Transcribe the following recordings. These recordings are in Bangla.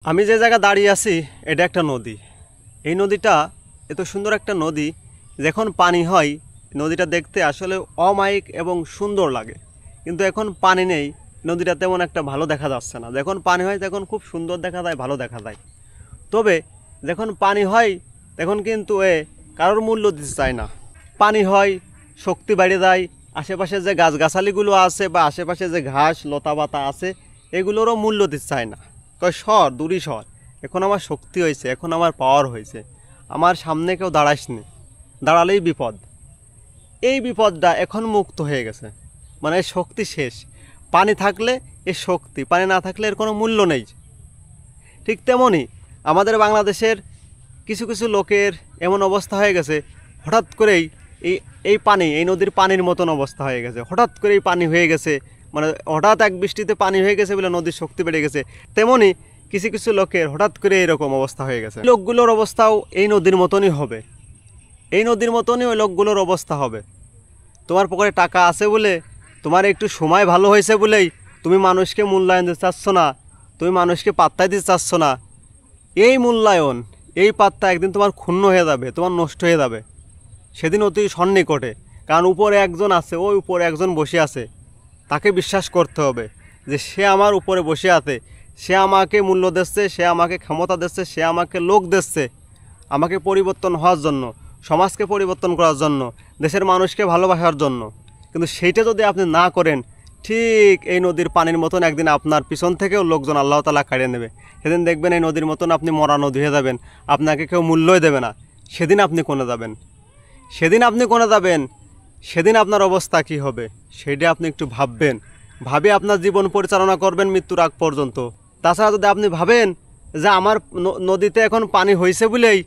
আমি যে জায়গা দাঁড়িয়ে আছি এটা একটা নদী। এই নদীটা এত সুন্দর একটা নদী, যখন পানি হয় নদীটা দেখতে আসলে অমায়িক এবং সুন্দর লাগে। কিন্তু এখন পানি নেই, নদীটা তেমন একটা ভালো দেখা যাচ্ছে না। যখন পানি হয় তখন খুব সুন্দর দেখা যায়, ভালো দেখা যায়। তবে যখন পানি হয় তখন কিন্তু কারোর মূল্য দিতে চায় না। পানি হয়, শক্তি বেড়ে যায়, আশেপাশে যে গাছগাছালিগুলো আছে বা আশেপাশে যে ঘাস লতা পাতা আছে এগুলোরও মূল্য দিতে চায় না। কয় সর, দূরই সর, এখন আমার শক্তি হয়েছে, এখন আমার পাওয়ার হয়েছে, আমার সামনে কেউ দাঁড়াসনি, দাঁড়ালেই বিপদ। এই বিপদটা এখন মুক্ত হয়ে গেছে, মানে শক্তি শেষ। পানি থাকলে এর শক্তি, পানি না থাকলে এর কোনো মূল্য নেই। ঠিক তেমনই আমাদের বাংলাদেশের কিছু কিছু লোকের এমন অবস্থা হয়ে গেছে, হঠাৎ করেই এই এই পানি, এই নদীর পানির মতন অবস্থা হয়ে গেছে। হঠাৎ করেই পানি হয়ে গেছে, মানে হঠাৎ এক বৃষ্টিতে পানি হয়ে গেছে বলে নদীর শক্তি বেড়ে গেছে। তেমনই কিছু কিছু লোকের হঠাৎ করে এরকম অবস্থা হয়ে গেছে। লোকগুলোর অবস্থাও এই নদীর মতনই হবে, এই নদীর মতনই ওই লোকগুলোর অবস্থা হবে। তোমার পকেটে টাকা আছে বলে, তোমার একটু সময় ভালো হয়েছে বলেই তুমি মানুষকে মূল্যায়ন দিতে চাচ্ছ না, তুমি মানুষকে পাত্তাই দিতে চাচ্ছ না। এই মূল্যায়ন, এই পাত্তা একদিন তোমার ক্ষুণ্ণ হয়ে যাবে, তোমার নষ্ট হয়ে যাবে, সেদিন অতি সন্নিকটে। কারণ উপরে একজন আছে, ওই উপরে একজন বসে আছে, তাকে বিশ্বাস করতে হবে যে সে আমার উপরে বসে আছে, সে আমাকে মূল্য দিচ্ছে, সে আমাকে ক্ষমতা দিচ্ছে, সে আমাকে লোক দিচ্ছে আমাকে পরিবর্তন হওয়ার জন্য, সমাজকে পরিবর্তন করার জন্য, দেশের মানুষকে ভালোবাসার জন্য। কিন্তু সেইটা যদি আপনি না করেন, ঠিক এই নদীর পানির মতন একদিন আপনার পিছন থেকেও লোকজন আল্লাহ তাআলা কাড়িয়ে নেবে। সেদিন দেখবেন এই নদীর মতন আপনি মরা নদী হয়ে যাবেন, আপনাকে কেউ মূল্যই দেবে না। সেদিন আপনি কোনে যাবেন, সেদিন আপনি কোনে যাবেন, সেদিন আপনার অবস্থা কী হবে সেটা আপনি একটু ভাববেন। ভাবে আপনার জীবন পরিচালনা করবেন মৃত্যুর আগ পর্যন্ত। তাছাড়া যদি আপনি ভাবেন যে আমার নদীতে এখন পানি হয়েছে বলেই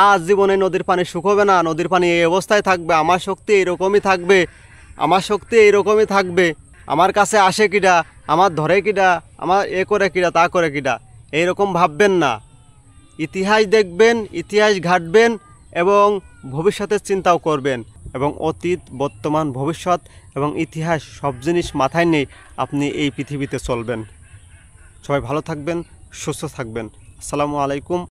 আজ জীবনে নদীর পানি শুকোবে না, নদীর পানি এই অবস্থায় থাকবে, আমার শক্তি এইরকমই থাকবে, আমার শক্তি এইরকমই থাকবে, আমার কাছে আসে কিডা, আমার ধরে কিডা, আমার এ করে কিডা, তা করে কিডা, এইরকম ভাববেন না। ইতিহাস দেখবেন, ইতিহাস ঘাটবেন এবং ভবিষ্যতের চিন্তাও করবেন। এবং অতীত, বর্তমান, ভবিষ্যৎ এবং ইতিহাস সব জিনিস মাথায় নিয়ে আপনি এই পৃথিবীতে চলবেন। সবাই ভালো থাকবেন, সুস্থ থাকবেন। আসসালামু আলাইকুম।